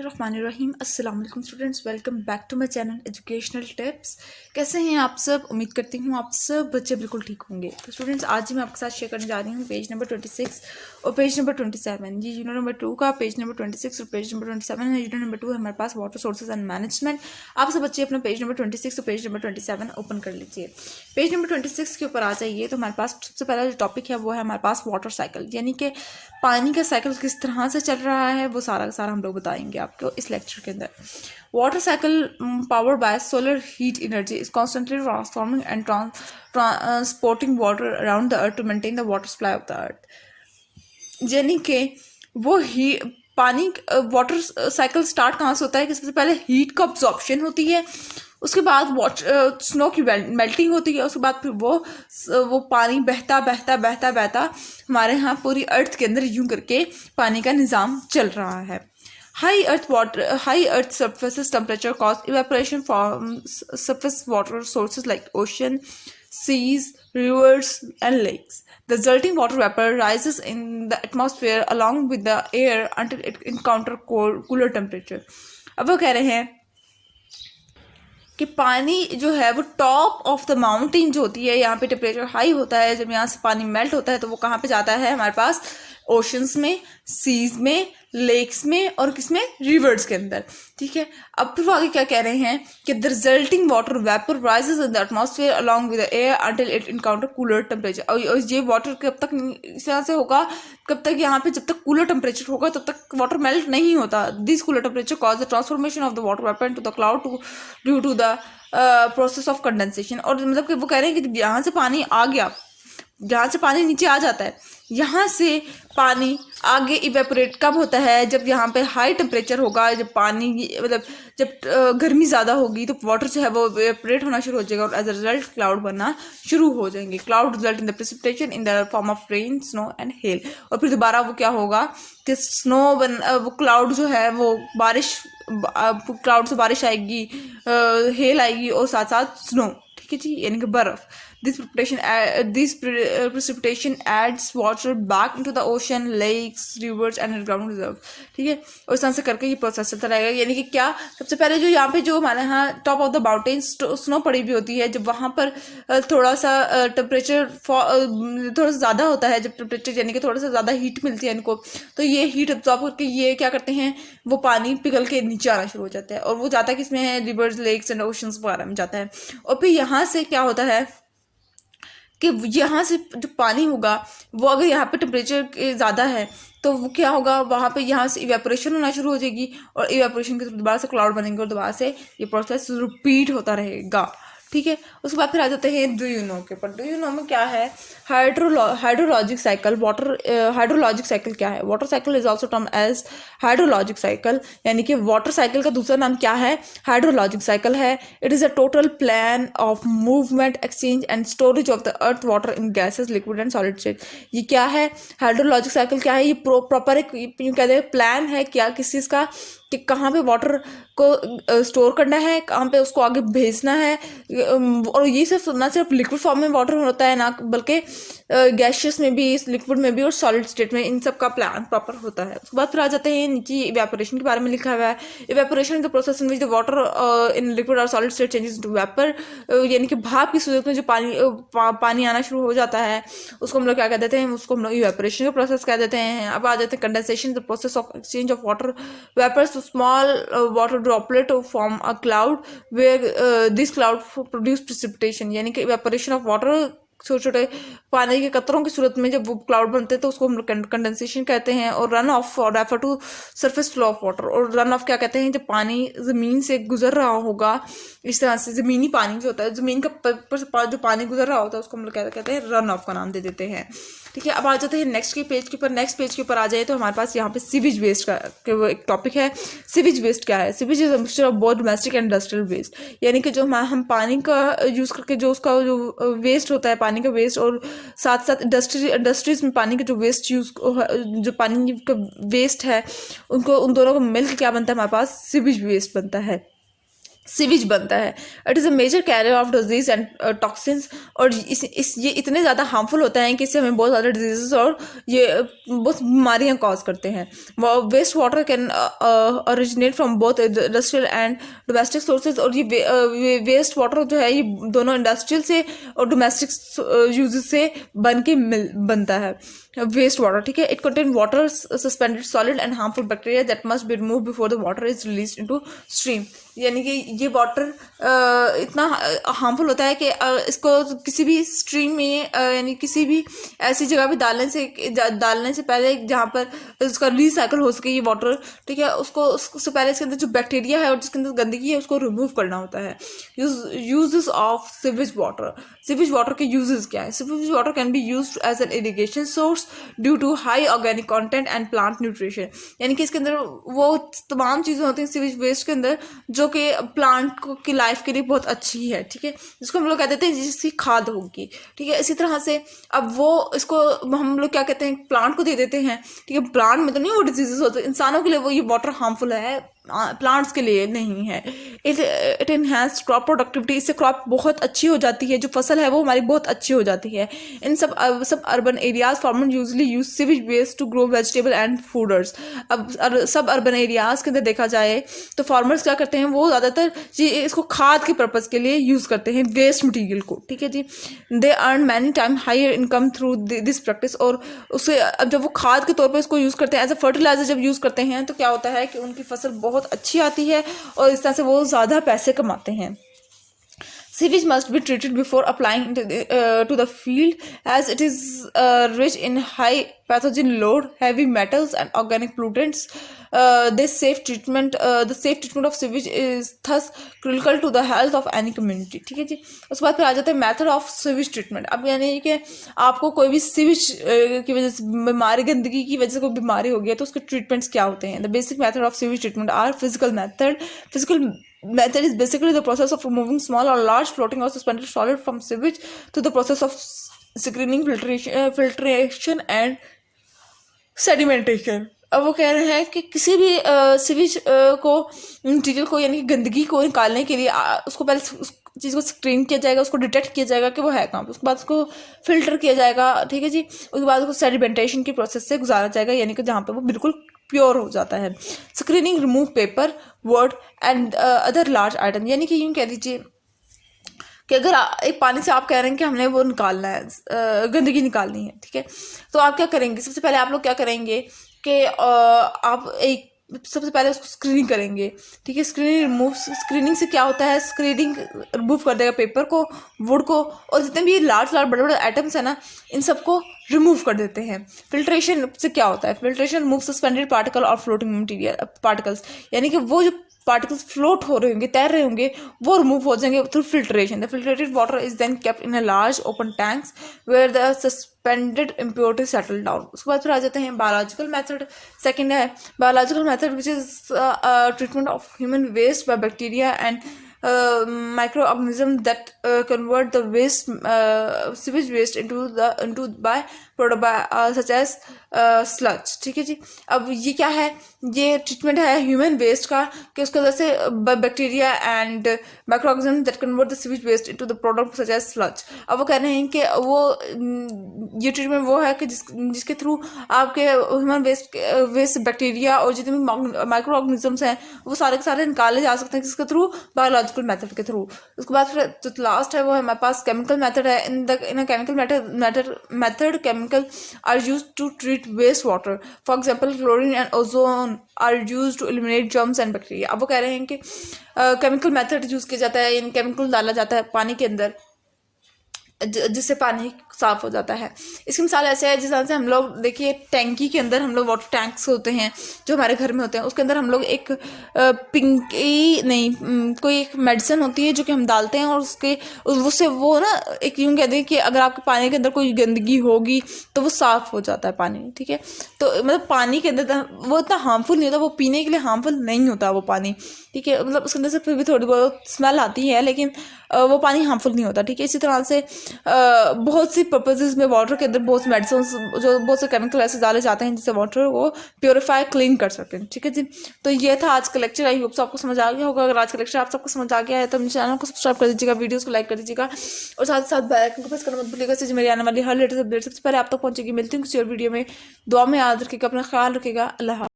बिस्मिल्लाहिर्रहमानिर्रहीम। अस्सलाम वालेकुम students, welcome back to my channel educational tips. कैसे हैं आप सब? उम्मीद करती हूँ आप सब बच्चे बिल्कुल ठीक होंगे। तो स्टूडेंट्स, आज ही मैं आपके साथ शेयर करने जा रही हूँ पेज नंबर 26 और पेज नंबर 27। ये यूनिट नंबर 2 का पेज नंबर 26 और पेज नंबर 27 है। यूनिट नंबर 2 है हमारे पास वाटर सोर्सेज एंड मैनेजमेंट। आप सब बच्चे अपना पेज नंबर 26 और पेज नंबर 27 ओपन कर लीजिए। पेज नंबर 26 के ऊपर आ जाइए तो हमारे पास सबसे पहला जो टॉपिक है वो है हमारे पास वाटर साइकिल, यानी कि पानी का साइकिल किस तरह से चल रहा है वो सारा का सारा हम लोग बताएंगे आपको इस लेक्चर के अंदर। Water cycle powered by solar heat energy is constantly transforming and transporting water around the earth to maintain the water supply of the earth. यानी कि वो ही पानी वाटर साइकिल स्टार्ट कहाँ से होता है कि सबसे पहले हीट का अब्जॉर्प्शन होती है, उसके बाद स्नो की मेल्टिंग होती है, उसके बाद फिर वो पानी बहता बहता बहता बहता हमारे यहाँ पूरी अर्थ के अंदर यूं करके पानी का निज़ाम चल रहा है। High earth surface temperature cause evaporation from surface water sources like ocean, seas, rivers and lakes. The resulting water vapor rises in the atmosphere along with the air until it encounter cooler temperature. अब वो कह रहे हैं कि पानी जो है वो टॉप ऑफ द माउंटेन जो होती है, यहाँ पे टेम्परेचर हाई होता है, जब यहाँ से पानी मेल्ट होता है तो वो कहाँ पे जाता है हमारे पास ओशंस में, सीज में, लेक्स में और किसमें, रिवर्स के अंदर। ठीक है, अब फिर वो आगे क्या कह रहे हैं कि the resulting water vapour rises in the atmosphere along with the air until it encounter cooler temperature. और ये वाटर कब तक इस तरह से होगा, कब तक यहाँ पे, जब तक कूलर टेम्परेचर होगा तब तक वाटर मेल्ट नहीं होता। This cooler temperature cause the transformation of the water vapour into the cloud due to the process of condensation. और मतलब कि वो कह रहे हैं कि यहाँ से पानी आ गया, जहाँ से पानी नीचे आ जाता है, यहाँ से पानी आगे इवेपोरेट कब होता है, जब यहाँ पे हाई टेम्परेचर होगा, जब पानी मतलब जब गर्मी ज़्यादा होगी तो वाटर जो है वो इवेपोरेट होना शुरू हो जाएगा और एज अ रिजल्ट क्लाउड बनना शुरू हो जाएंगे। Cloud result in the precipitation in the form of rain, snow and hell. और फिर दोबारा वो क्या होगा कि वो क्लाउड जो है वो बारिश, क्लाउड से बारिश आएगी, हेल आएगी और साथ साथ स्नो। ठीक है जी, यानी कि बर्फ। This precipitation adds water back into the ocean, lakes, rivers and ground reserve. ठीक है, और इस तरह से करके ये प्रोसेस चलता रहेगा। यानी कि क्या, सबसे पहले जो यहाँ पे जो हमारे यहाँ top of the mountain snow पड़ी भी होती है, जब वहाँ पर थोड़ा सा टेम्परेचर थोड़ा सा ज़्यादा होता है, जब टेम्परेचर यानी कि थोड़ा सा ज़्यादा हीट मिलती है इनको, तो ये हीट एब्जॉर्ब करके ये क्या करते हैं, वो पानी पिघल के नीचे आना शुरू हो जाता है और वो जाता है किसमें है, रिवर्स, लेक्स एंड ओशंस वगैरह में जाता है। और फिर यहाँ से क्या होता है कि यहाँ से जो पानी होगा वो अगर यहाँ पे टेम्परेचर ज़्यादा है तो वो क्या होगा, वहाँ पे यहाँ से इवेपोरेशन होना शुरू हो जाएगी और इवेपोरेशन के दोबारा से क्लाउड बनेंगे और दोबारा से ये प्रोसेस रिपीट होता रहेगा। ठीक है, उसके बाद फिर आ जाते हैं डू यू नो के ऊपर। डू यू नो में क्या है, हाइड्रोलॉजिक साइकिल। हाइड्रोलॉजिक साइकिल क्या है? Water cycle is also term as hydrologic cycle, यानी कि वाटर साइकिल का दूसरा नाम क्या है, हाइड्रोलॉजिक साइकिल है। It is a total plan of movement, exchange and storage of the earth water in gases, liquid and solid state. ये क्या है, हाइड्रोलॉजिक साइकिल क्या है? ये प्रॉपर एक यूँ कहते हैं प्लान है क्या, किस चीज़ का, कि कहाँ पे वाटर को स्टोर करना है, कहाँ पे उसको आगे भेजना है। और ये सिर्फ ना सिर्फ लिक्विड फॉर्म में वाटर होता है, ना बल्कि गैशियस में भी, लिक्विड में भी और सॉलिड स्टेट में, इन सब का प्लान प्रॉपर होता है। उसके बाद फिर आ जाते हैं नीचे इवेपोरेशन के बारे में लिखा हुआ है। Evaporation is the process in which the water in liquid or solid state changes to vapour, यानी कि भाप की सूरत में जो पानी आना शुरू हो जाता है उसको हम लोग क्या कह देते हैं, उसको हम लोग इवेपोरेशन का प्रोसेस कह देते हैं। अब आ जाते हैं condensation, the process of exchange of water vapours to small water droplet form a cloud where this cloud produce precipitation, यानी कि इवेपोरेशन ऑफ वाटर, छोटे छोटे पानी के कतरों की सूरत में जब वो क्लाउड बनते हैं तो उसको हम लोग कंडेंसेशन कहते हैं। और run off refer to surface flow of water. और रन ऑफ क्या कहते हैं, जब पानी ज़मीन से गुजर रहा होगा, इस तरह से ज़मीनी पानी जो होता है, ज़मीन का पर जो पानी गुजर रहा होता है उसको हम लोग कहते हैं रन ऑफ का नाम दे देते हैं। ठीक है, अब आ जाते हैं नेक्स्ट के पेज के ऊपर। नेक्स्ट पेज के ऊपर आ जाए तो हमारे पास यहाँ पे सीवेज वेस्ट का वो एक टॉपिक है। सीवेज वेस्ट क्या है? Sewage is a mixture of both domestic and industrial waste, यानी कि जो हम पानी का यूज़ करके जो उसका जो वेस्ट होता है, पानी का वेस्ट, और साथ साथ इंडस्ट्रीज में पानी का जो वेस्ट जो पानी का वेस्ट है, उन दोनों को मिलकर क्या बनता है, हमारे पास सीवेज वेस्ट बनता है। सीवेज बनता है। It is a major carrier of disease and toxins, और ये इतने ज़्यादा हार्मफुल होता है कि इससे हमें बहुत ज़्यादा डिजीज़ और ये बहुत बीमारियाँ कॉज करते हैं। Waste water can originate from both industrial and domestic sources, और ये वेस्ट वाटर जो है ये दोनों इंडस्ट्रियल से और डोमेस्टिक यूजेस से बनता है वेस्ट वाटर, ठीक है। It contain water suspended solid and harmful bacteria that must be remove before the water is release into stream. यानी कि ये वाटर इतना हार्मफुल होता है कि इसको किसी भी स्ट्रीम में यानी किसी भी ऐसी जगह पे डालने से पहले जहाँ पर उसका रिसाइकल हो सके ये वाटर, ठीक है, उससे पहले इसके अंदर जो बैक्टीरिया है और जिसके अंदर गंदगी है उसको रिमूव करना होता है। Uses of sewage water. Sewage water के यूजेस क्या है? Sewage water can be used as an irrigation source due to high organic content and plant nutrition. यानी कि इसके अंदर वो तमाम चीज़ें होती हैं सीवेज वेस्ट के अंदर जो कि प्लांट की लाइफ के लिए बहुत अच्छी है, ठीक है, जिसको हम लोग कह देते हैं जिसकी खाद होगी, ठीक है। इसी तरह से अब वो इसको हम लोग क्या कहते हैं, प्लांट को दे देते हैं, ठीक है। प्लांट में तो नहीं वो डिजीजेस होते, इंसानों के लिए वो ये वाटर हार्मफुल है, प्लांट्स के लिए नहीं है। It enhance crop productivity. इससे क्रॉप बहुत अच्छी हो जाती है, जो फसल है वो हमारी बहुत अच्छी हो जाती है। इन सब urban areas farmer usually use sewage waste to grow vegetable and fodders. अब सब अर्बन एरियाज के अंदर देखा जाए तो फार्मर्स क्या करते हैं, वो ज़्यादातर इसको खाद के पर्पज़ के लिए यूज़ करते हैं वेस्ट मटीरियल को, ठीक है जी। They earn many time higher income through this practice. और उससे अब जब वो खाद के तौर पर इसको यूज़ करते हैं एज अ फर्टिलाइजर जब यूज़ करते हैं तो क्या होता है कि उनकी फसल बहुत अच्छी आती है और इस तरह से वो ज़्यादा पैसे कमाते हैं। Sewage must be treated before applying to the field as it is rich in high pathogen load, heavy metals and organic pollutants. The safe treatment of sewage is thus critical to the health of any community, ठीक है जी। उसके बाद फिर आ जाता है method of sewage treatment. अब यानी कि आपको कोई भी सीवेज की वजह से बीमारी, गंदगी की वजह से कोई बीमारी हो गई है तो उसके ट्रीटमेंट्स क्या होते हैं? The basic method of sewage treatment are physical method is basically the process of removing small or large floating or suspended solid from sewage to the process of screening, filtration and sedimentation। अब वो कह रहे हैं कि किसी भी sewage को material को यानी कि गंदगी को निकालने के लिए उसको पहले उस चीज़ को स्क्रीन किया जाएगा, उसको डिटेक्ट किया जाएगा कि वो है कहाँ पे, उसके बाद उसको फिल्टर किया जाएगा, ठीक है जी। उसके बाद उसको सेडिमेंटेशन की प्रोसेस से गुजारा जाएगा यानी कि जहाँ पे वो बिल्कुल प्योर हो जाता है। Screening remove paper, word and other large item. यानी कि यूँ कह दीजिए कि अगर एक पानी से आप कह रहे हैं कि हमने वो निकालना है, गंदगी निकालनी है, ठीक है, तो आप क्या करेंगे? सबसे पहले आप लोग क्या करेंगे कि आप सबसे पहले उसको स्क्रीनिंग करेंगे, ठीक है। स्क्रीनिंग से क्या होता है, स्क्रीनिंग रिमूव कर देगा पेपर को, वुड को और जितने भी लार्ज बड़े बड़े आइटम्स हैं ना, इन सबको रिमूव कर देते हैं। फिल्ट्रेशन से क्या होता है? फिल्ट्रेशन रिमूव सस्पेंडेड पार्टिकल और फ्लोटिंग मटीरियल पार्टिकल्स, यानी कि वो जो पार्टिकल्स फ्लोट हो रहे होंगे, तैर रहे होंगे, वो रिमूव हो जाएंगे through filtration. The filtered water is then kept in a large open tanks where the suspended impurity settle down. उसके बाद फिर आ जाते हैं बायोलॉजिकल मेथड। सेकंड है biological method which is treatment of human waste by bacteria and microorganism that convert the sewage waste into by product such as sludge, ठीक है जी। अब ये क्या है? ये ट्रीटमेंट है ह्यूमन वेस्ट का कि उसकी वजह से bacteria and microorganism that convert the sewage waste into the product such as sludge. अब वो कह रहे हैं कि वो ये ट्रीटमेंट वो है कि जिसके थ्रू आपके ह्यूमन वेस्ट बैक्टीरिया और जितने भी माइक्रोऑर्गेनिजम्स हैं वो सारे के सारे निकाले जा सकते हैं किसके थ्रू? बायोलॉजिकल मेथड के थ्रू। उसके बाद फिर जो लास्ट है वो है हमारे पास केमिकल मेथड है। In chemical method chemical are use to treat waste water. For example, chlorine and ozone are used to eliminate germs and bacteria. अब वो कह रहे हैं कि केमिकल मेथड यूज किया जाता है, इन केमिकल डाला जाता है पानी के अंदर जिससे पानी साफ हो जाता है। इसकी मिसाल ऐसे है जिस तरह से हम लोग देखिए टैंकी के अंदर हम लोग वाटर टैंक्स होते हैं जो हमारे घर में होते हैं, उसके अंदर हम लोग एक कोई एक मेडिसिन होती है जो कि हम डालते हैं और उससे वो ना एक यूँ कहते हैं कि अगर आपके पानी के अंदर कोई गंदगी होगी तो वो साफ़ हो जाता है पानी, ठीक है। तो मतलब पानी के अंदर वो इतना हार्मफुल नहीं होता, वो पीने के लिए हार्मफुल नहीं होता वो पानी, ठीक है। मतलब उसके अंदर से फिर भी थोड़ी बहुत स्मेल आती है लेकिन वो पानी हार्मफुल नहीं होता, ठीक है। इसी तरह से बहुत सी पर्पजेज में वाटर के अंदर बहुत से मेडिसिन जो बहुत से केमिकल ऐसे डाले जाते हैं जिससे वाटर को प्योरीफाई क्लीन कर सकें। ठीक है जी, तो ये था आज का लेक्चर। आई होप आपको समझ आ गया होगा। अगर आज का लेक्चर आप सबको समझ आ गया है तो मेरे चैनल को सब्सक्राइब कर दीजिएगा, वीडियोस को लाइक कर दीजिएगा और साथ ही साथ बेल आइकन को प्रेस करना मत भूलिएगा, जिससे मेरी आने वाली हर लेटेस्ट अपडेट सबसे पहले आप तक पहुंचेगी। मिलती हूँ किसी और वीडियो में। दुआ में याद रखिएगा, अपना ख्याल रखिएगा। अल्लाह।